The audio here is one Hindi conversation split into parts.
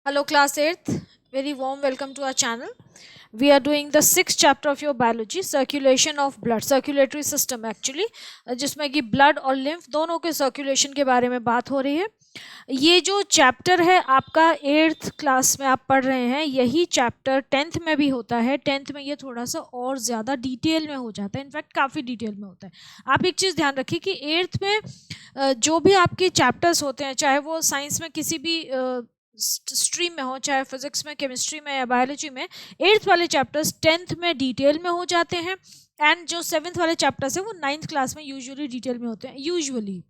Hello, class 8th. Very warm welcome to our channel. We are doing the sixth chapter of your biology, circulation of blood, circulatory system actually, जिसमें कि blood और lymph दोनों के circulation के बारे में बात हो रही है. ये जो चैप्टर है आपका 8th क्लास में आप पढ़ रहे हैं, यही चैप्टर 10th में भी होता है. 10th में ये थोड़ा सा और ज़्यादा डिटेल में हो जाता है, इनफैक्ट काफ़ी डिटेल में होता है. आप एक चीज़ ध्यान रखिए कि 8th में जो भी आपके चैप्टर्स होते हैं, चाहे वो साइंस में किसी भी स्ट्रीम में हो, चाहे फिजिक्स में, केमिस्ट्री में या बायोलॉजी में, 8th वाले चैप्टर्स 10th में डिटेल में हो जाते हैं. एंड जो 7th वाले चैप्टर्स हैं वो 9th क्लास में यूजुअली डिटेल में होते हैं. Usually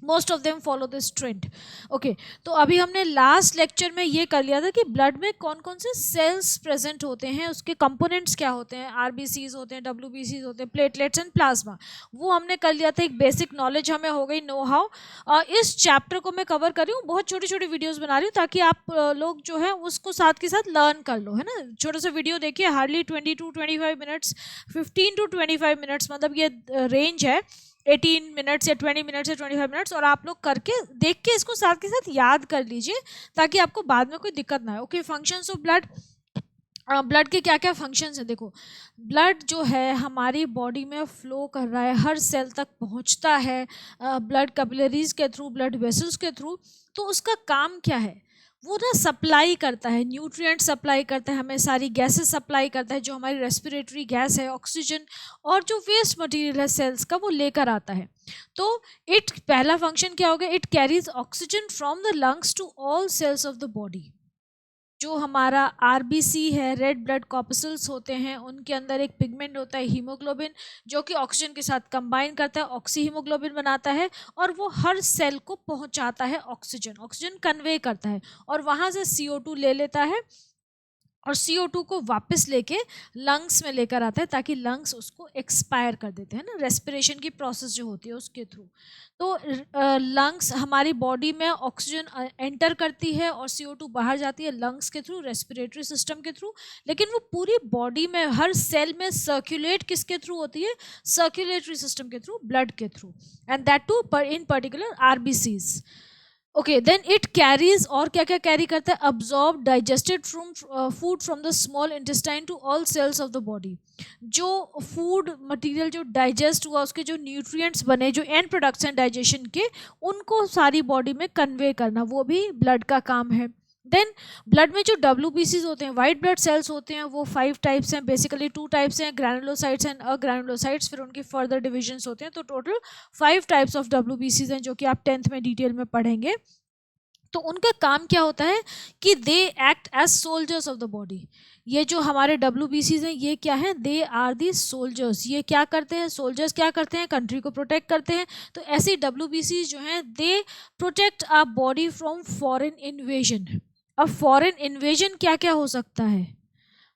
most of them follow this trend. Okay, तो अभी हमने लास्ट लेक्चर में ये कर लिया था कि ब्लड में कौन कौन से सेल्स प्रेजेंट होते हैं, उसके कंपोनेंट्स क्या होते हैं. आरबीसीज होते हैं, डब्ल्यूबीसीज होते हैं, प्लेटलेट्स एंड प्लाज्मा. वो हमने कर लिया था. एक बेसिक नॉलेज हमें हो गई, नो हाउ. इस चैप्टर को मैं कवर कर रही हूँ, बहुत छोटी छोटी वीडियोज़ बना रही हूँ ताकि आप लोग जो है उसको साथ के साथ लर्न कर लो, है ना. छोटा सा वीडियो देखिए, hardly 20 to 25 minutes, 15 to 25 minutes, मतलब ये रेंज है 18 मिनट्स या 20 मिनट्स या 25 मिनट्स. और आप लोग करके देख के इसको साथ के साथ याद कर लीजिए ताकि आपको बाद में कोई दिक्कत ना आए. Okay, functions of blood. Blood के क्या क्या फंक्शंस हैं देखो. ब्लड जो है हमारी बॉडी में फ्लो कर रहा है, हर सेल तक पहुंचता है ब्लड कैपिलरीज के थ्रू, ब्लड वेसल्स के थ्रू. तो उसका काम क्या है? वो ना सप्लाई करता है, न्यूट्रिएंट सप्लाई करता है, हमें सारी गैसेस सप्लाई करता है, जो हमारी रेस्पिरेटरी गैस है, ऑक्सीजन, और जो वेस्ट मटेरियल है सेल्स का वो लेकर आता है. तो इट पहला फंक्शन क्या हो गया? It carries oxygen from the lungs to all cells of the body. जो हमारा आरबीसी है, रेड ब्लड कॉर्पसल्स होते हैं, उनके अंदर एक पिगमेंट होता है हीमोग्लोबिन, जो कि ऑक्सीजन के साथ कंबाइन करता है, ऑक्सी हीमोग्लोबिन बनाता है, और वो हर सेल को पहुंचाता है ऑक्सीजन, ऑक्सीजन कन्वे करता है, और वहाँ से CO2 ले लेता है और CO2 को वापस लेके लंग्स में लेकर आता है ताकि लंग्स उसको एक्सपायर कर देते हैं ना, रेस्पिरेशन की प्रोसेस जो होती है उसके थ्रू. तो लंग्स हमारी बॉडी में ऑक्सीजन एंटर करती है और CO2 बाहर जाती है लंग्स के थ्रू, रेस्पिरेटरी सिस्टम के थ्रू. लेकिन वो पूरी बॉडी में हर सेल में सर्कुलेट किसके थ्रू होती है? सर्कुलेटरी सिस्टम के थ्रू, ब्लड के through. And that too in particular RBCs. Okay, then it carries, और क्या क्या कैरी करता है? Absorb digested from food from the small intestine to all cells of the body. जो फूड मटेरियल जो डाइजेस्ट हुआ, उसके जो न्यूट्रिएंट्स बने, जो एंड प्रोडक्ट्स हैं डाइजेशन के, उनको सारी बॉडी में कन्वे करना, वो भी ब्लड का काम है. देन ब्लड में जो WBCs होते हैं, वाइट ब्लड सेल्स होते हैं, वो 5 टाइप्स हैं. बेसिकली 2 टाइप्स हैं, ग्रैनुलोसाइट्स एंड अग्रैनुलोसाइट्स. फिर उनकी फर्दर डिविजन्स होते हैं. तो टोटल 5 टाइप्स ऑफ WBCs हैं जो कि आप 10th में डिटेल में पढ़ेंगे. तो उनका काम क्या होता है कि they act as soldiers of the body. ये जो हमारे WBCs हैं, ये क्या है? They are the soldiers. ये क्या करते हैं? सोल्जर्स क्या करते हैं? कंट्री को प्रोटेक्ट करते हैं. तो ऐसी WBCs जो हैं, they protect our body from foreign invasion. अब फॉरेन इन्वेजन क्या क्या हो सकता है?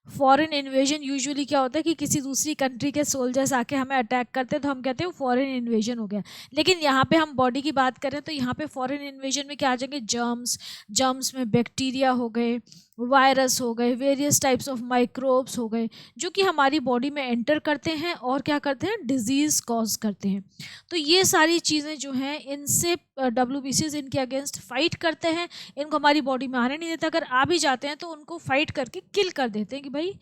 फॉरेन इन्वेजन यूजुअली क्या होता है कि किसी दूसरी कंट्री के सोल्जर्स आके हमें अटैक करते हैं, तो हम कहते हैं फॉरेन इन्वेजन हो गया. लेकिन यहाँ पे हम बॉडी की बात करें तो यहाँ पे फॉरेन इन्वेजन में क्या आ जाएंगे? जर्म्स. जर्म्स में बैक्टीरिया हो गए, वायरस हो गए, वेरियस टाइप्स ऑफ माइक्रोब्स हो गए, जो कि हमारी बॉडी में एंटर करते हैं और क्या करते हैं? डिजीज़ कॉज करते हैं. तो ये सारी चीज़ें जो हैं, इनसे WBCs इनके अगेंस्ट फाइट करते हैं. इनको हमारी बॉडी में आने नहीं देते. अगर आ भी जाते हैं तो उनको फाइट करके किल कर देते हैं कि भाई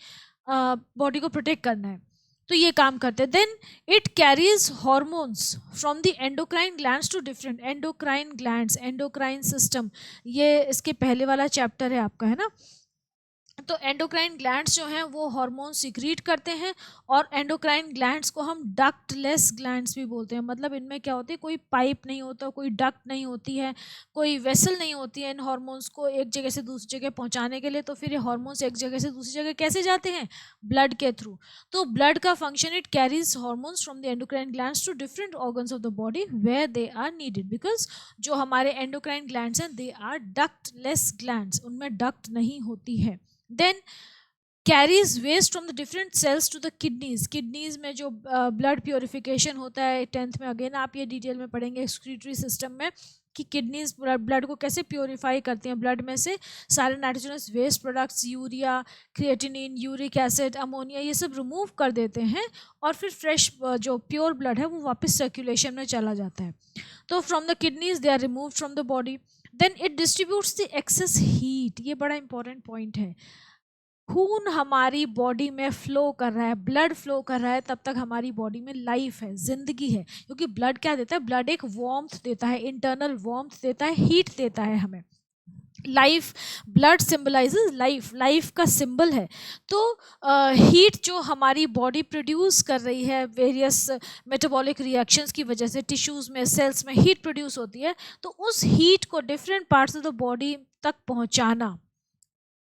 बॉडी को प्रोटेक्ट करना है. तो ये काम करते हैं. Then it carries hormones from the endocrine glands to different endocrine glands, endocrine system. ये इसके पहले वाला चैप्टर है आपका, है ना. तो एंडोक्राइन ग्लैंड्स जो हैं वो हार्मोन सिक्रीट करते हैं. और एंडोक्राइन ग्लैंड्स को हम डक्टलेस ग्लैंड्स भी बोलते हैं. मतलब इनमें क्या होती है? कोई पाइप नहीं होता, कोई डक्ट नहीं होती है, कोई वेसल नहीं होती है इन हार्मोन्स को एक जगह से दूसरी जगह पहुंचाने के लिए. तो फिर ये हार्मोन्स एक जगह से दूसरी जगह कैसे जाते हैं? ब्लड के थ्रू. तो ब्लड का function, it carries hormones from the endocrine glands to different organs of the body where they are needed. Because जो हमारे एंडोक्राइन ग्लैंड्स हैं, दे आर डक्टलेस ग्लैंड्स, उनमें डक्ट नहीं होती है. Then carries waste from the different cells to the kidneys. Kidneys में जो ब्लड प्योरिफिकेशन होता है, 10th में अगेन आप ये डिटेल में पढ़ेंगे एक्सक्रीटरी सिस्टम में, कि किडनीज ब्लड को कैसे प्योरीफाई करती हैं. ब्लड में से सारे nitrogenous waste products, urea, creatinine, uric acid, ammonia, ये सब रिमूव कर देते हैं. और फिर फ्रेश जो प्योर ब्लड है वो वापस सर्कुलेशन में चला जाता है. तो from the kidneys they are remove from the body. Then it distributes the excess heat, ये बड़ा इंपॉर्टेंट पॉइंट है। खून हमारी बॉडी में फ्लो कर रहा है, ब्लड फ्लो कर रहा है, तब तक हमारी बॉडी में लाइफ है, जिंदगी है, क्योंकि ब्लड क्या देता है, ब्लड एक वार्मथ देता है, इंटरनल वार्मथ देता है, हीट देता है हमें। Life, blood symbolises life, life का सिंबल है। तो हीट जो हमारी बॉडी प्रोड्यूस कर रही है वेरियस मेटाबॉलिक रिएक्शंस की वजह से, टिश्यूज़ में, सेल्स में हीट प्रोड्यूस होती है, तो उस हीट को different parts of the body तक पहुंचाना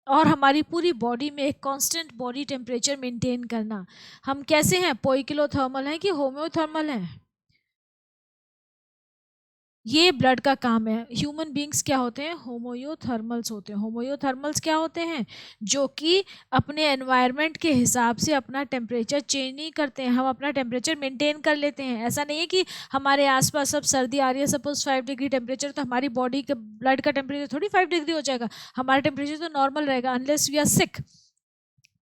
और हमारी पूरी बॉडी में एक कांस्टेंट बॉडी टेम्परेचर मेंटेन करना। हम कैसे हैं, पोइकिलोथर्मल हैं कि होम्योथर्मल हैं? ये ब्लड का काम है। ह्यूमन बींग्स क्या होते हैं, होमोयोथर्मल्स होते हैं। होमोयोथर्मल्स क्या होते हैं, जो कि अपने एनवायरनमेंट के हिसाब से अपना टेम्परेचर चेंज नहीं करते हैं, हम अपना टेम्परेचर मेंटेन कर लेते हैं। ऐसा नहीं है कि हमारे आसपास सब सर्दी आ रही है, सपोज 5 डिग्री टेम्परेचर, तो हमारी बॉडी का ब्लड का टेम्परेचर थोड़ी 5 डिग्री हो जाएगा, हमारा टेम्परेचर तो नॉर्मल रहेगा अनलेस वी आर सिक।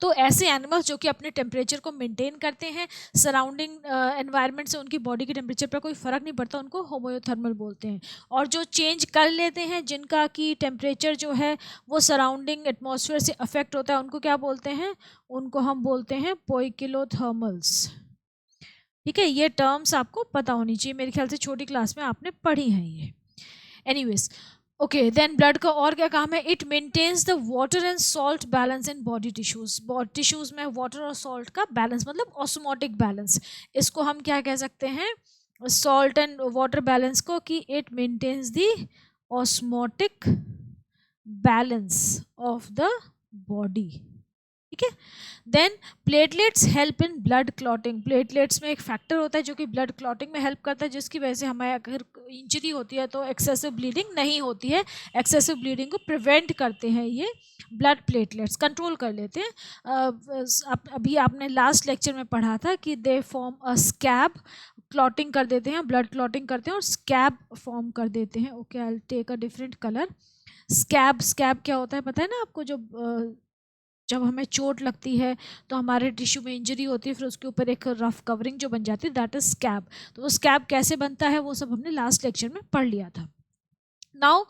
तो ऐसे एनिमल्स जो कि अपने टेम्परेचर को मेंटेन करते हैं, सराउंडिंग एनवायरनमेंट से उनकी बॉडी के टेम्परेचर पर कोई फ़र्क नहीं पड़ता, उनको होमोथर्मल बोलते हैं। और जो चेंज कर लेते हैं, जिनका कि टेम्परेचर जो है वो सराउंडिंग एटमॉस्फेयर से अफेक्ट होता है, उनको क्या बोलते हैं, उनको हम बोलते हैं पोइकिलोथर्मल्स। ठीक है, ये टर्म्स आपको पता होनी चाहिए, मेरे ख्याल से छोटी क्लास में आपने पढ़ी हैं ये। एनीवेज, ओके, देन ब्लड का और क्या काम है, it maintains the water and salt balance in body tissues. Tissues में वाटर और सॉल्ट का बैलेंस, मतलब ऑस्मोटिक बैलेंस, इसको हम क्या कह सकते हैं, सॉल्ट एंड वाटर बैलेंस को, कि it maintains the osmotic balance of the body. ठीक है, then platelets help in blood clotting. Platelets में एक फैक्टर होता है जो कि ब्लड क्लॉटिंग में हेल्प करता है, जिसकी वजह से हमें अगर इंजरी होती है तो एक्सेसिव ब्लीडिंग नहीं होती है। एक्सेसिव ब्लीडिंग को प्रिवेंट करते हैं ये ब्लड प्लेटलेट्स, कंट्रोल कर लेते हैं। अभी आपने लास्ट लेक्चर में पढ़ा था कि they form a scab, clotting कर देते हैं, ब्लड क्लॉटिंग करते हैं और स्कैब फॉर्म कर देते हैं। Okay, I will take a different colour. Scab, scab क्या होता है पता है ना आपको, जो जब हमें चोट लगती है तो हमारे टिश्यू में इंजरी होती है, फिर उसके ऊपर एक रफ कवरिंग जो बन जाती है, दैट इज स्कैब। तो वो स्कैब कैसे बनता है वो सब हमने लास्ट लेक्चर में पढ़ लिया था। नाउ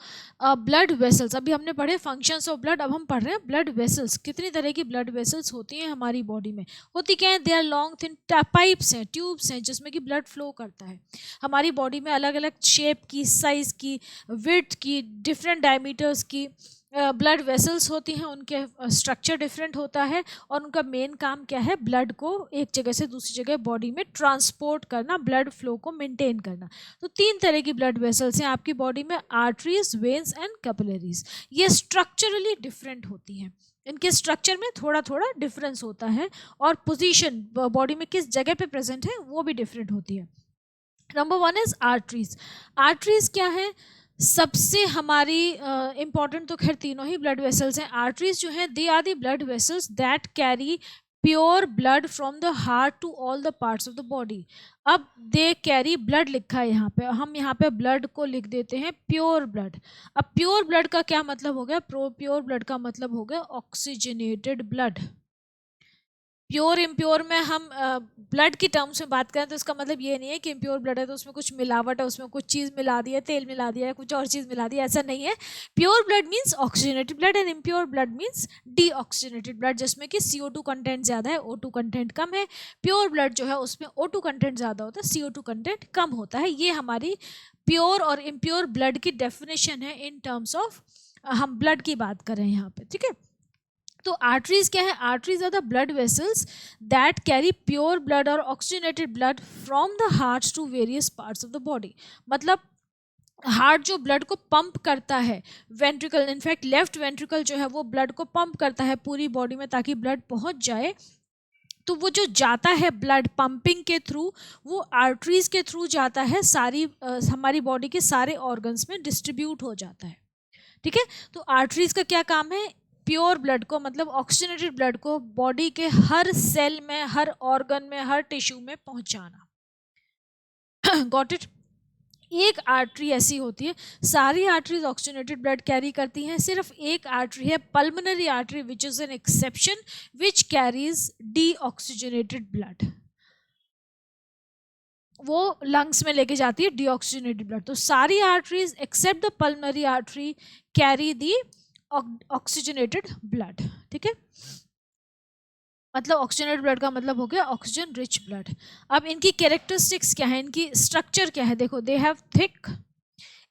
ब्लड वेसल्स, अभी हमने पढ़े फंक्शंस ऑफ ब्लड, अब हम पढ़ रहे हैं ब्लड वेसल्स। कितनी तरह की ब्लड वेसल्स होती हैं हमारी बॉडी में, होती क्या है, they are long thin pipes हैं, ट्यूब्स हैं, जिसमें कि ब्लड फ्लो करता है। हमारी बॉडी में अलग अलग शेप की, साइज़ की, विड्थ की, डिफरेंट डायमीटर्स की ब्लड वेसल्स होती हैं, उनके स्ट्रक्चर डिफरेंट होता है, और उनका मेन काम क्या है, ब्लड को एक जगह से दूसरी जगह बॉडी में ट्रांसपोर्ट करना, ब्लड फ्लो को मेंटेन करना। तो 3 तरह की ब्लड वेसल्स हैं आपकी बॉडी में, आर्टरीज, वेन्स एंड कैपिलरीज। ये स्ट्रक्चरली डिफरेंट होती हैं, इनके स्ट्रक्चर में थोड़ा थोड़ा डिफरेंस होता है, और पोजीशन बॉडी में किस जगह पे प्रेजेंट है वो भी डिफरेंट होती है। Number 1 is arteries. आर्टरीज क्या है, सबसे हमारी इंपॉर्टेंट, तो खैर तीनों ही ब्लड वेसल्स हैं। आर्टरीज जो हैं, they are the blood vessels that carry pure blood from the heart to all the parts of the body. अब दे कैरी ब्लड लिखा है यहाँ पे, हम यहाँ पे ब्लड को लिख देते हैं प्योर ब्लड। अब प्योर ब्लड का क्या मतलब हो गया, प्योर ब्लड का मतलब हो गया ऑक्सीजनेटेड ब्लड। प्योर इम्प्योर में हम ब्लड की टर्म्स में बात करें तो इसका मतलब ये नहीं है कि इम्प्योर ब्लड है तो उसमें कुछ मिलावट है, उसमें कुछ चीज़ मिला दी है, तेल मिला दिया है, कुछ और चीज़ मिला दी है, ऐसा नहीं है। Pure blood means oxygenated blood and impure blood means deoxygenated blood, जिसमें कि CO2 कंटेंट ज़्यादा है, O2 कंटेंट कम है। प्योर ब्लड जो है उसमें O2 कंटेंट ज़्यादा होता है, CO2 कंटेंट कम होता है। ये हमारी प्योर और इम्प्योर ब्लड की डेफिनेशन है इन टर्म्स ऑफ, हम ब्लड की बात कर रहे हैं यहाँ पे। ठीक है, तो आर्टरीज क्या है, arteries are the blood vessels that carry pure blood और oxygenated blood from the heart to various parts of the body. मतलब हार्ट जो ब्लड को पंप करता है, वेंट्रिकल, इनफैक्ट लेफ्ट वेंट्रिकल जो है वो ब्लड को पंप करता है पूरी बॉडी में ताकि ब्लड पहुंच जाए, तो वो जो जाता है ब्लड पंपिंग के थ्रू, वो आर्टरीज के थ्रू जाता है, सारी हमारी बॉडी के सारे ऑर्गन्स में डिस्ट्रीब्यूट हो जाता है। ठीक है, तो आर्टरीज का क्या काम है, प्योर ब्लड को, मतलब ऑक्सीजनेटेड ब्लड को बॉडी के हर सेल में, हर ऑर्गन में, हर टिश्यू में पहुंचाना। Got it. एक आर्टरी ऐसी होती है, सारी आर्टरीज ऑक्सीजनेटेड ब्लड कैरी करती हैं, सिर्फ एक आर्टरी है pulmonary artery which is an exception, which carries deoxygenated blood. वो लंग्स में लेके जाती है डीऑक्सीजनेटेड ब्लड। तो सारी arteries except the pulmonary artery carry the oxygenated blood. ठीक है, मतलब ऑक्सीजनेटेड ब्लड का मतलब हो गया ऑक्सीजन रिच ब्लड। अब इनकी कैरेक्टरिस्टिक्स क्या है, इनकी स्ट्रक्चर क्या है, देखो they have thick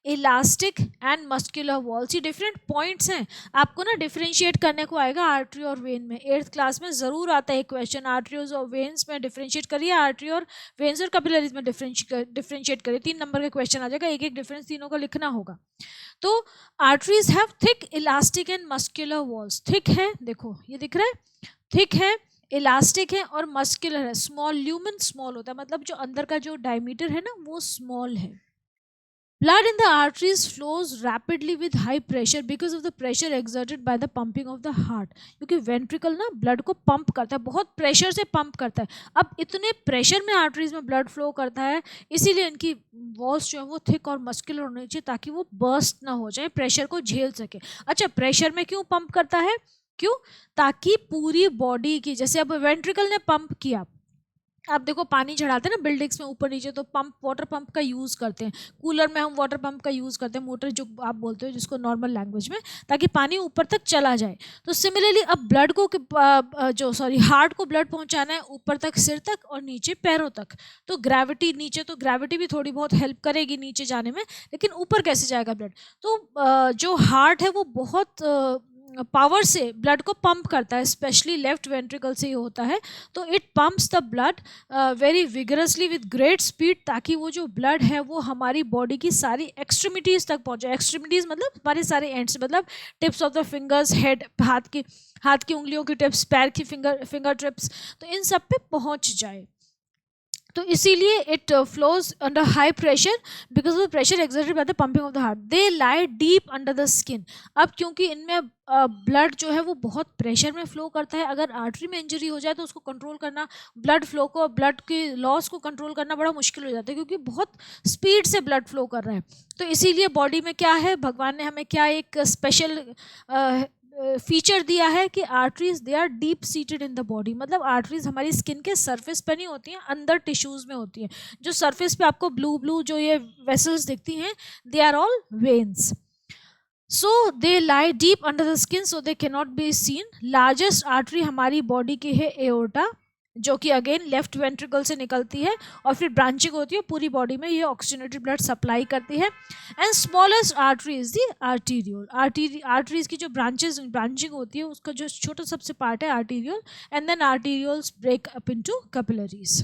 elastic and muscular walls. ये डिफरेंट पॉइंट्स हैं, आपको ना डिफरेंशिएट करने को आएगा आर्टरी और वेन में। 8th क्लास में ज़रूर आता है क्वेश्चन, आर्टरीज और वेन्स में डिफरेंशिएट करिए, आर्टरी और वेन्स और कैपिलरीज में डिफरेंशिएट करिए। 3 नंबर का क्वेश्चन आ जाएगा, एक एक डिफरेंस तीनों को लिखना होगा। तो arteries have thick elastic and muscular walls. Thick है, देखो ये दिख रहा है, थिक है, इलास्टिक है और मस्कुलर है। स्मॉल, ल्यूमन स्मॉल होता है, मतलब जो अंदर का जो डायमीटर है ना वो स्मॉल है। Blood in the arteries flows rapidly with high pressure because of the pressure exerted by the pumping of the heart। क्योंकि वेंट्रिकल ना ब्लड को पंप करता है, बहुत प्रेशर से पंप करता है। अब इतने प्रेशर में आर्टरीज में ब्लड फ्लो करता है, इसीलिए इनकी वॉल्स जो है वो थिक और मस्कुलर होनी चाहिए ताकि वो बर्स्ट ना हो जाए, प्रेशर को झेल सके। अच्छा, प्रेशर में क्यों पंप करता है, क्यों, ताकि पूरी बॉडी की, जैसे अब वेंट्रिकल ने पंप किया, आप देखो पानी चढ़ाते हैं ना बिल्डिंग्स में ऊपर नीचे, तो पंप, वाटर पंप का यूज़ करते हैं। कूलर में हम वाटर पंप का यूज़ करते हैं, मोटर जो आप बोलते हो जिसको नॉर्मल लैंग्वेज में, ताकि पानी ऊपर तक चला जाए। तो सिमिलरली अब ब्लड को हार्ट को ब्लड पहुंचाना है ऊपर तक, सिर तक और नीचे पैरों तक। तो ग्रेविटी नीचे, तो ग्रेविटी भी थोड़ी बहुत हेल्प करेगी नीचे जाने में, लेकिन ऊपर कैसे जाएगा ब्लड। तो जो हार्ट है वो बहुत पावर से ब्लड को पंप करता है, स्पेशली लेफ्ट वेंट्रिकल से ही होता है। तो it pumps the blood very vigorously with great speed, ताकि वो जो ब्लड है वो हमारी बॉडी की सारी एक्सट्रीमिटीज़ तक पहुंचे। एक्सट्रीमिटीज़ मतलब हमारे सारे एंड्स, मतलब tips of the fingers, head, हाथ की उंगलियों की टिप्स, पैर की फिंगर टिप्स, तो इन सब पे पहुंच जाए। तो इसीलिए it flows under high pressure because of the pressure exerted by the pumping of the heart. They lie deep under the skin. अब क्योंकि इनमें ब्लड जो है वो बहुत प्रेशर में फ्लो करता है, अगर आर्टरी में इंजरी हो जाए तो उसको कंट्रोल करना, ब्लड फ्लो को, ब्लड के लॉस को कंट्रोल करना बड़ा मुश्किल हो जाता है, क्योंकि बहुत स्पीड से ब्लड फ्लो कर रहा है। तो इसीलिए बॉडी में क्या है, भगवान ने हमें क्या एक स्पेशल फीचर दिया है कि arteries they are deep seated in the body. मतलब आर्टरीज हमारी स्किन के सरफेस पे नहीं होती हैं, अंदर टिश्यूज में होती हैं। जो सरफेस पे आपको ब्लू ब्लू जो ये वेसल्स दिखती हैं, they are all veins. So they lie deep under the skin so they can not be seen. Largest artery हमारी बॉडी की है एओर्टा, जो कि अगेन लेफ्ट वेंट्रिकल से निकलती है और फिर ब्रांचिंग होती है पूरी बॉडी में, ये ऑक्सीजनेटेड ब्लड सप्लाई करती है। And smallest artery is the arteriole. Arteries की जो ब्रांचिंग होती है उसका जो छोटा सबसे पार्ट है arteriole, and then arterioles break up into capillaries.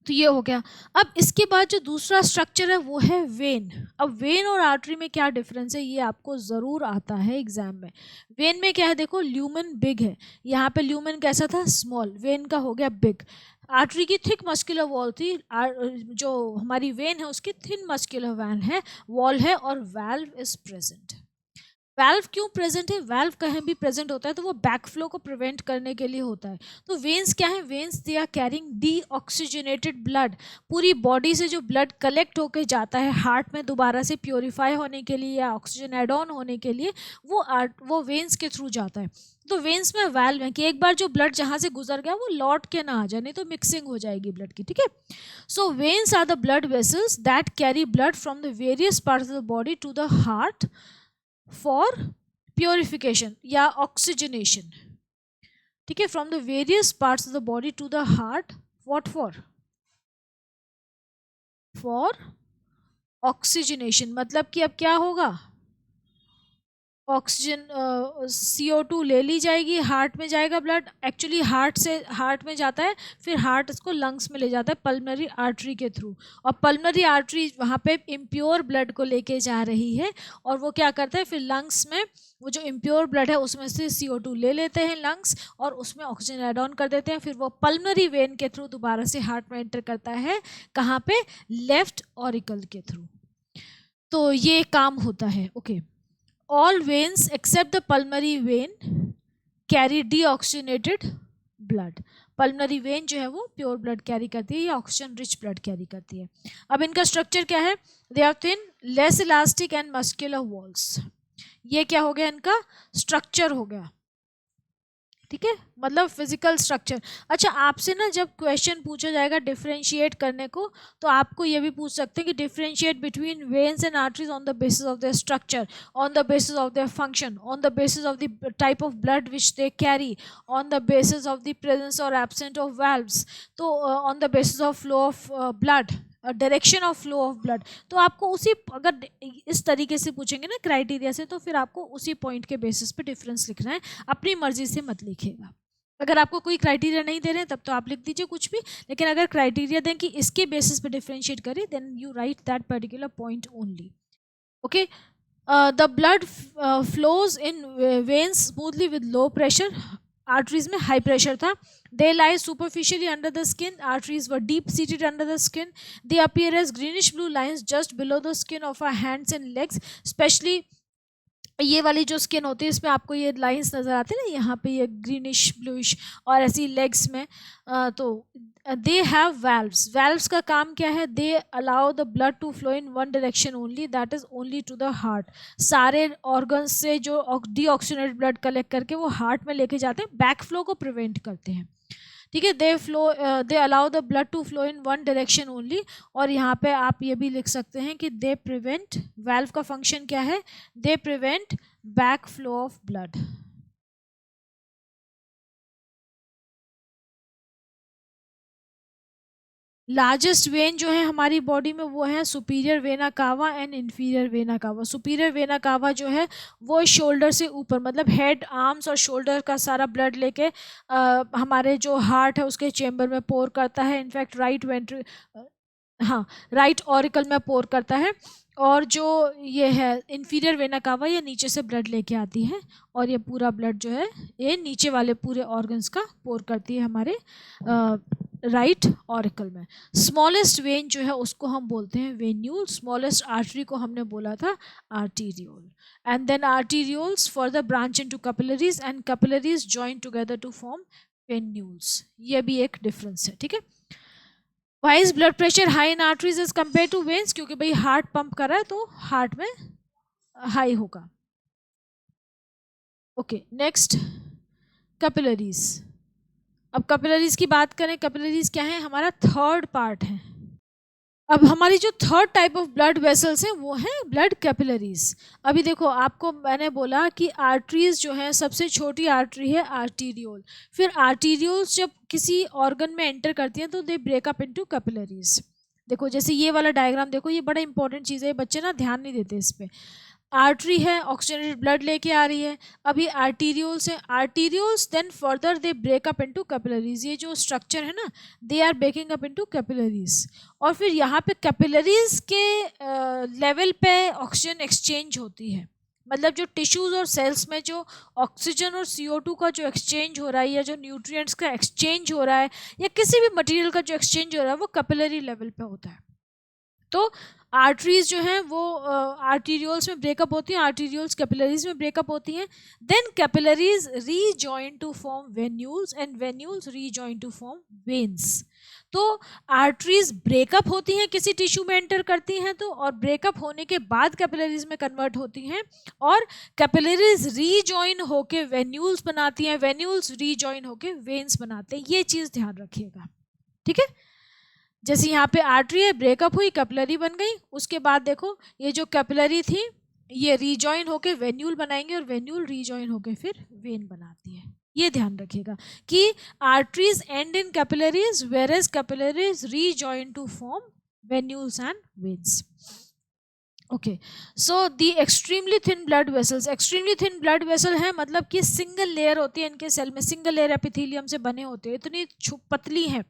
तो ये हो गया। अब इसके बाद जो दूसरा स्ट्रक्चर है वो है वेन। अब वेन और आर्टरी में क्या डिफरेंस है, ये आपको ज़रूर आता है एग्जाम में। वेन में क्या है, देखो ल्यूमन बिग है, यहाँ पे ल्यूमन कैसा था, स्मॉल, वेन का हो गया बिग। आर्टरी की थिक मस्कुलर वॉल थी, जो हमारी वेन है उसकी थिन मस्कुलर वैन है, वॉल है, और वाल्व इज प्रेजेंट। वाल्व क्यों प्रेजेंट है, वाल्व कहीं भी प्रेजेंट होता है तो वो बैकफ्लो को प्रिवेंट करने के लिए होता है। तो वेन्स क्या है, veins they are carrying deoxygenated blood. पूरी बॉडी से जो ब्लड कलेक्ट होकर जाता है हार्ट में दोबारा से प्योरीफाई होने के लिए या ऑक्सीजन एड ऑन होने के लिए, वो वेन्स के थ्रू जाता है। तो वेन्स में वाल्व है कि एक बार जो ब्लड जहाँ से गुजर गया वो लौट के ना आ जाए, नहीं तो मिक्सिंग हो जाएगी ब्लड की। ठीक है, so veins are the blood vessels that carry blood from the various parts of the body to the heart for purification या ऑक्सीजनेशन। ठीक है, from the various parts of the body to the heart, what for oxygenation. मतलब कि अब क्या होगा, ऑक्सीजन CO2 ले ली जाएगी, हार्ट में जाएगा ब्लड, एक्चुअली हार्ट में जाता है, फिर हार्ट इसको लंग्स में ले जाता है पल्मनरी आर्टरी के थ्रू, और पल्मनरी आर्टरी वहाँ पे इम्प्योर ब्लड को लेके जा रही है, और वो क्या करता है फिर लंग्स में, वो जो इम्प्योर ब्लड है उसमें से CO2 ले लेते हैं लंग्स और उसमें ऑक्सीजन एड ऑन कर देते हैं, फिर वो पल्मनरी वेन के थ्रू दोबारा से हार्ट में एंटर करता है, कहाँ पे, लेफ्ट ऑरिकल के थ्रू। तो ये काम होता है। Okay, all veins except the pulmonary vein carry deoxygenated blood। Pulmonary when जो है वो प्योर ब्लड कैरी करती है या ऑक्सीजन रिच ब्लड कैरी करती है। अब इनका स्ट्रक्चर क्या है, they are thin, less elastic and muscular walls. ये क्या हो गया, इनका स्ट्रक्चर हो गया। ठीक है, मतलब फिजिकल स्ट्रक्चर। अच्छा, आपसे ना जब क्वेश्चन पूछा जाएगा डिफरेंशिएट करने को, तो आपको ये भी पूछ सकते हैं कि differentiate between veins and arteries on the basis of their structure, on the basis of their function, on the basis of the type of blood which they carry, on the basis of the presence और एब्सेंट ऑफ वाल्व्स, तो on the basis of flow of blood, direction of flow of blood. तो आपको उसी, अगर इस तरीके से पूछेंगे ना क्राइटेरिया से, तो फिर आपको उसी पॉइंट के बेसिस पे डिफरेंस लिखना है, अपनी मर्जी से मत लिखिएगा। अगर आपको कोई क्राइटेरिया नहीं दे रहे हैं तब तो आप लिख दीजिए कुछ भी, लेकिन अगर क्राइटेरिया दें कि इसके बेसिस पे डिफरेंशिएट करिए, then you write that particular point only. Okay, the blood flows in veins smoothly with low pressure, arteries में हाई प्रेशर था। They lie superficially under the skin, arteries were deep seated under the skin. They appear as greenish blue lines just below the skin of our hands and legs, especially ये वाली जो स्किन होती है इसमें आपको ये लाइंस नज़र आती है ना, यहाँ पे ये ग्रीनिश ब्लूइश, और ऐसी लेग्स में तो दे हैव वाल्व्स। वाल्व्स का काम क्या है? They allow the blood to flow in one direction only, that is only to the heart. सारे ऑर्गन्स से जो डीऑक्सीजनेटेड ब्लड कलेक्ट करके वो हार्ट में लेके जाते हैं, बैक फ्लो को प्रिवेंट करते हैं। ठीक है, they allow the blood to flow in one direction only. और यहाँ पे आप ये भी लिख सकते हैं कि दे प्रिवेंट, वाल्व का फंक्शन क्या है? They prevent back flow of blood. Largest when जो है हमारी बॉडी में वो है superior vena cava and inferior vena cava. Superior vena cava जो है वो शोल्डर से ऊपर, मतलब हेड, आर्म्स और शोल्डर का सारा ब्लड लेके हमारे जो हार्ट है उसके चेम्बर में पोर करता है। इनफैक्ट राइट वेंट्री, हाँ, राइट ऑरिकल में पोर करता है। और जो ये है इन्फीरियर वेना कावा, ये नीचे से ब्लड लेके आती है और ये पूरा ब्लड जो है ये नीचे वाले पूरे ऑर्गन्स का पोर करती है हमारे राइट ऑरिकल में। स्मॉलेस्ट वेन जो है उसको हम बोलते हैं वेन्यूल। स्मॉलेस्ट आर्टरी को हमने बोला था arteriole. And then arterioles further branch into capillaries and capillaries join together to form venules. ये भी एक डिफरेंस है। ठीक है, why is blood pressure high in arteries as compare to veins? क्योंकि भाई हार्ट पंप कर रहा है तो हार्ट में हाई होगा। Okay, next capillaries. अब कैपिलरीज की बात करें, कैपिलरीज क्या है? हमारा थर्ड पार्ट है। अब हमारी जो third type of blood vessels हैं वो हैं ब्लड कैपिलरीज। अभी देखो, आपको मैंने बोला कि आर्टरीज जो है सबसे छोटी आर्टरी है आर्टीरियोल। फिर आर्टीरियोल्स जब किसी ऑर्गन में एंटर करती हैं तो दे ब्रेकअप इनटू कैपिलरीज। देखो जैसे ये वाला डायग्राम देखो, ये बड़ा इंपॉर्टेंट चीज़ है, बच्चे ना ध्यान नहीं देते इस पर। आर्टरी है, ऑक्सीजनेटेड ब्लड लेके आ रही है। अभी आर्टीरियोल्स है, arterioles then further they break up into capillaries. ये जो स्ट्रक्चर है ना, they are breaking up into capillaries. और फिर यहाँ पे कैपिलरीज के लेवल पे ऑक्सीजन एक्सचेंज होती है। मतलब जो टिश्यूज और सेल्स में जो ऑक्सीजन और CO2 का जो एक्सचेंज हो रहा है, या जो न्यूट्रिएंट्स का एक्सचेंज हो रहा है, या किसी भी मटेरियल का जो एक्सचेंज हो रहा है, वो कैपिलरी लेवल पे होता है। तो आर्टरीज जो हैं वो आर्टीरियोल्स में ब्रेकअप होती हैं, आर्टीरियोल्स कैपिलरीज में ब्रेकअप होती हैं। Then capillaries rejoin to form venules and venules rejoin to form veins. तो आर्टरीज ब्रेकअप होती हैं, किसी टिश्यू में एंटर करती हैं तो, और ब्रेकअप होने के बाद कैपिलरीज में कन्वर्ट होती हैं, और कैपिलरीज रीजॉइन होके वेन्यूल्स बनाती हैं, वेन्यूल्स रीजॉइन होके वेन्स बनाते हैं। ये चीज़ ध्यान रखिएगा। ठीक है, जैसे यहाँ पे आर्टरी है, ब्रेकअप हुई, कैपिलरी बन गई। उसके बाद देखो ये जो कैपिलरी थी ये रीजॉइन होके वेन्यूल बनाएंगे, और वेन्यूल रीजॉइन होके फिर वेन बनाती है। ये ध्यान रखिएगा कि arteries and in capillaries, whereas capillaries rejoin to form venules and veins. Okay, so the extremely thin blood vessels. Extremely thin blood vessel है मतलब कि सिंगल लेयर होती है इनके सेल में, सिंगल लेयर एपिथेलियम से बने होते हैं, इतनी पतली हैं।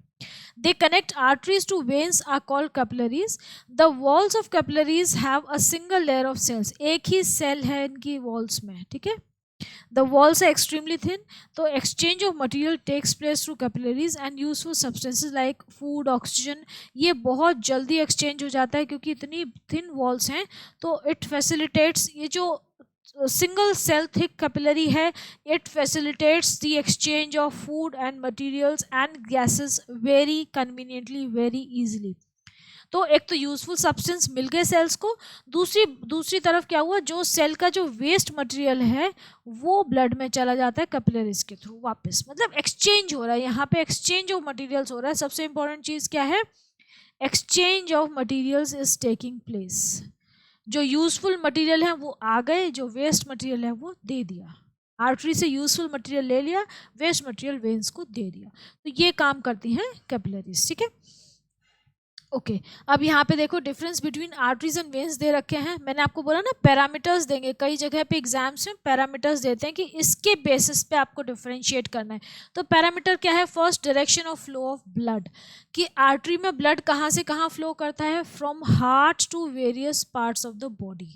They connect arteries to veins are called capillaries. The walls of capillaries have a single layer of cells. एक ही सेल है इनकी वॉल्स में। ठीक है, the walls are extremely thin. तो exchange of material takes place through capillaries and useful substances like food, oxygen, ये बहुत जल्दी exchange हो जाता है क्योंकि इतनी thin walls हैं। तो it facilitates, ये जो single cell thick capillary है, it facilitates the exchange of food and materials and gases very conveniently, very easily. तो एक तो यूजफुल सब्सटेंस मिल गए सेल्स को, दूसरी तरफ क्या हुआ, जो सेल का जो वेस्ट मटेरियल है वो ब्लड में चला जाता है कैपिलरीज के थ्रू वापस, मतलब एक्सचेंज हो रहा है, यहाँ पे एक्सचेंज ऑफ मटेरियल्स हो रहा है। सबसे इंपॉर्टेंट चीज़ क्या है, exchange of materials is taking place. जो यूजफुल मटेरियल है वो आ गए, जो वेस्ट मटेरियल है वो दे दिया। आर्टरी से यूजफुल मटेरियल ले लिया, वेस्ट मटेरियल वेन्स को दे दिया। तो ये काम करती हैं कैपिलरीज, ठीक है। ओके अब यहाँ पे देखो difference between arteries and veins दे रखे हैं। मैंने आपको बोला ना पैरामीटर्स देंगे, कई जगह पे एग्जाम्स में पैरामीटर्स देते हैं कि इसके बेसिस पे आपको डिफरेंशिएट करना है। तो पैरामीटर क्या है, first direction of flow of blood, कि आर्टरी में ब्लड कहाँ से कहाँ फ्लो करता है, from heart to various parts of the body.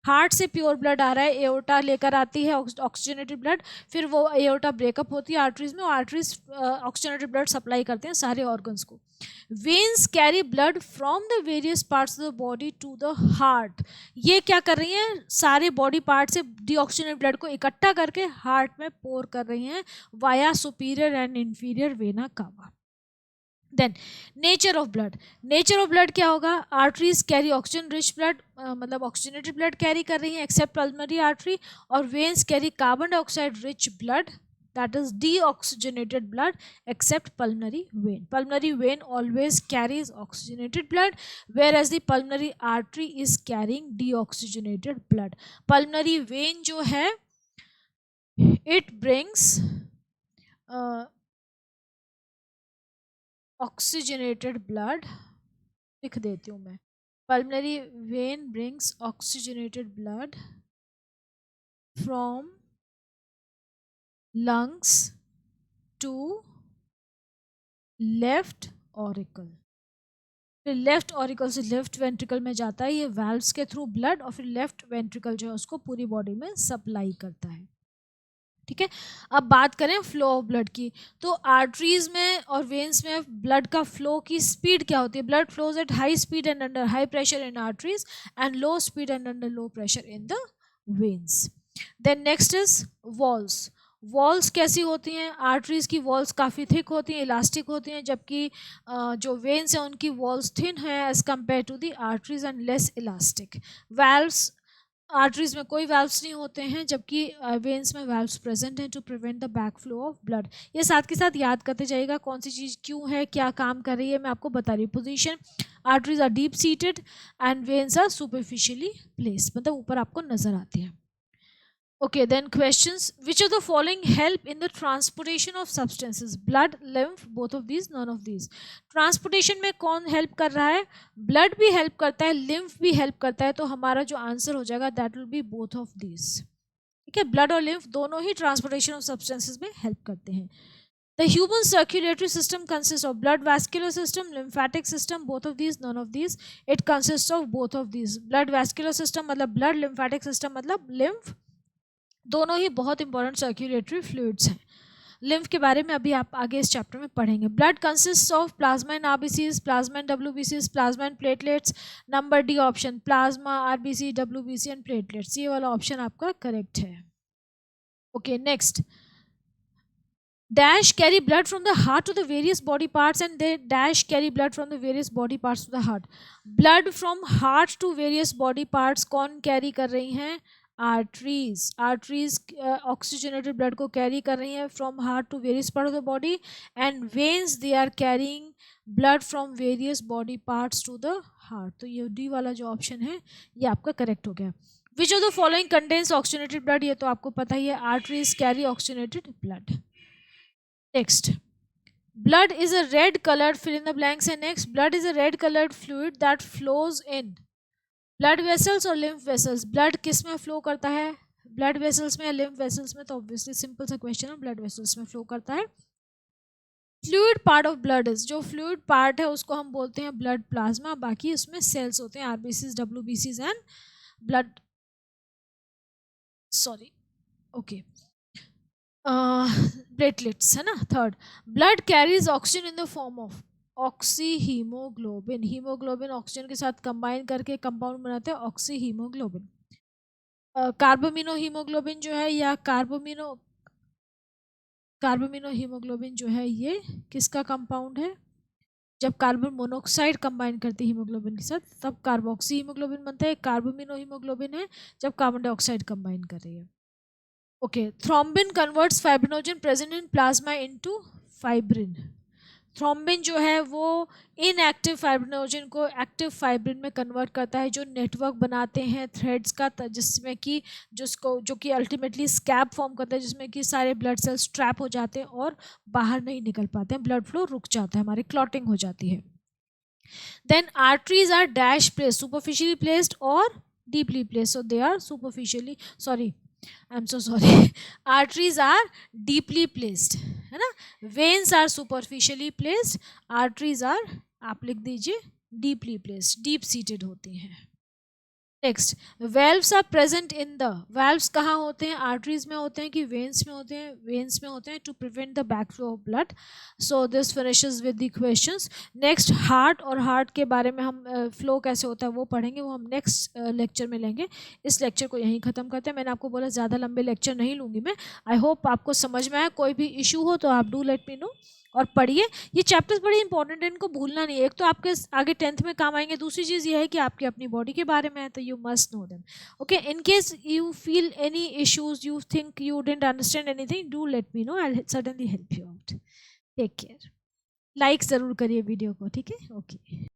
Heart से प्योर ब्लड आ रहा है, एओर्टा लेकर आती है ऑक्सीजनेटेड ब्लड, फिर वो एओर्टा ब्रेकअप होती है आर्टरीज में, और आर्टरीज ऑक्सीजनेटेड ब्लड सप्लाई करते हैं सारे ऑर्गन्स को। Veins carry blood from the various parts of the body to the heart. ये क्या कर रही हैं, सारे बॉडी पार्ट से डीऑक्सीजनेटेड ब्लड को इकट्ठा करके हार्ट में पोर कर रही हैं via superior and inferior vena cava. Then nature of blood, nature of blood क्या होगा, arteries carry oxygen rich blood, मतलब ऑक्सीजनेटेड ब्लड कैरी कर रही हैं एक्सेप्ट पल्मोनरी आर्टरी, और veins carry carbon dioxide rich blood, that is deoxygenated blood except pulmonary vein. Pulmonary vein always carries oxygenated blood, whereas the pulmonary artery is carrying deoxygenated blood. Pulmonary vein जो है it brings oxygenated blood, लिख देती हूँ मैं, pulmonary vein brings oxygenated blood from lungs to left auricle, फिर लेफ्ट ऑरिकल से लेफ्ट वेंट्रिकल में जाता है ये वाल्व्स के थ्रू ब्लड, और फिर लेफ्ट वेंट्रिकल जो है उसको पूरी बॉडी में सप्लाई करता है, ठीक है। अब बात करें फ्लो ऑफ ब्लड की, तो आर्टरीज में और वेन्स में ब्लड का फ्लो की स्पीड क्या होती है, blood flows at high speed and under high pressure in arteries and low speed and under low pressure in the veins. Then next is walls. Walls कैसी होती हैं, आर्टरीज की वॉल्स काफ़ी थिक होती हैं, इलास्टिक होती हैं, जबकि जो वेन्स हैं उनकी वॉल्स थिन है as compare to the arteries and less elastic. Valves, arteries में कोई वैल्व्स नहीं होते हैं, जबकि वेन्स में वैल्व्स प्रेजेंट हैं to prevent the back flow of blood. ये साथ के साथ याद करते जाइएगा कौन सी चीज़ क्यों है, क्या काम कर रही है, मैं आपको बता रही हूँ। Position, arteries are deep seated and veins are superficially placed, मतलब ऊपर आपको नजर आती है। Okay, then questions. Which of the following help in the transportation of substances? Blood, lymph, both of these, none of these. Transportation में कौन help कर रहा है? Blood भी help करता है, lymph भी help करता है, तो हमारा जो आंसर हो जाएगा that will be both of these. ठीक है, blood और lymph दोनों ही transportation of substances में help करते हैं. The human circulatory system consists of blood vascular system, lymphatic system, both of these, none of these. It consists of both of these. Blood vascular system मतलब blood, lymphatic system मतलब lymph, दोनों ही बहुत इंपॉर्टेंट सर्कुलेटरी फ्लूइड्स हैं। लिम्फ के बारे में अभी आप आगे इस चैप्टर में पढ़ेंगे। Blood consist of plasma and RBCs, plasma and डब्ल्यूबीसीज, plasma and platelets. Number D option, plasma, RBC, WBC and platelets, ये वाला ऑप्शन आपका करेक्ट है। Okay next, dash carry blood from the heart to the various body parts and they dash carry blood from the various body parts to the heart. Blood from heart to various body parts कौन कैरी कर रही हैं, आर्टरीज। आर्टरीज ऑक्सीजनेटेड ब्लड को कैरी कर रही हैं from heart to various part of the body, and veins they are carrying blood from various body parts to the heart. तो ये डी वाला जो ऑप्शन है ये आपका करेक्ट हो गया। Which of the following contains oxygenated blood, ये तो आपको पता ही है, arteries carry oxygenated blood. Next, blood is a red colored, fill in the blanks, and next, blood is a red colored fluid that flows in blood vessels और lymph vessels. blood किस में flow करता है, blood vessels में या lymph vessels में, तो obviously simple सा question है, blood vessels में flow करता है। Fluid part of blood is, जो फ्लूइड पार्ट है उसको हम बोलते हैं ब्लड प्लाज्मा, बाकी उसमें सेल्स होते हैं आरबीसीज, डब्ल्यूबीसीज and blood, sorry okay platelets है ना। Third, blood carries oxygen in the form of oxy haemoglobin. Haemoglobin oxygen के साथ कंबाइन करके कंपाउंड बनाते हैं ऑक्सी हीमोग्लोबिन। कार्बोमिनो हीमोग्लोबिन जो है या कार्बोमिनो हीमोग्लोबिन जो है ये किसका कंपाउंड है, जब कार्बन मोनोऑक्साइड कंबाइन करती है हीमोग्लोबिन के साथ तब कार्बोक्सी हीमोग्लोबिन बनता है, कार्बोमिनो हीमोग्लोबिन है जब कार्बन डाइऑक्साइड कंबाइन कर रही है। Okay, thrombin converts fibrinogen present in plasma into fibrin. Thrombin जो है वो इनएक्टिव फाइब्रिनोजन को एक्टिव फाइब्रिन में कन्वर्ट करता है, जो नेटवर्क बनाते हैं थ्रेड्स का, जिसमें कि जो कि अल्टीमेटली स्कैब फॉर्म करता है, जिसमें कि सारे ब्लड सेल्स ट्रैप हो जाते हैं और बाहर नहीं निकल पाते हैं, ब्लड फ्लो रुक जाता है, हमारी क्लॉटिंग हो जाती है। Then arteries are dash placed, superficially placed और deeply placed, so they are superficially, sorry I'm so sorry. Arteries are deeply placed, है ना. Veins are superficially placed. Arteries are, आप लिख दीजिए, deeply placed, deep seated होती हैं. Next, valves are present in the, valves कहाँ होते हैं, आर्टरीज में होते हैं कि वेन्स में होते हैं, वेन्स में होते हैं, to prevent the back flow of blood. So this finishes with the questions. Next, heart, और हार्ट के बारे में हम फ्लो कैसे होता है वो पढ़ेंगे, वो हम नेक्स्ट लेक्चर में लेंगे. इस लेक्चर को यहीं ख़त्म करते हैं. मैंने आपको बोला ज़्यादा लंबे लेक्चर नहीं लूँगी मैं. आई होप आपको समझ में आया. कोई भी इशू हो तो आप डू लेट मी नो और पढ़िए. ये चैप्टर्स बड़े इंपॉर्टेंट हैं, इनको भूलना नहीं है. एक तो आपके आगे 10th में काम आएंगे, दूसरी चीज़ ये है कि आपकी अपनी बॉडी के बारे में है, तो you must know them. Okay, in case you feel any issues, you think you didn't understand anything, do let me know, I will certainly help you out. Take care. Like ज़रूर करिए वीडियो को, ठीक है. ओके.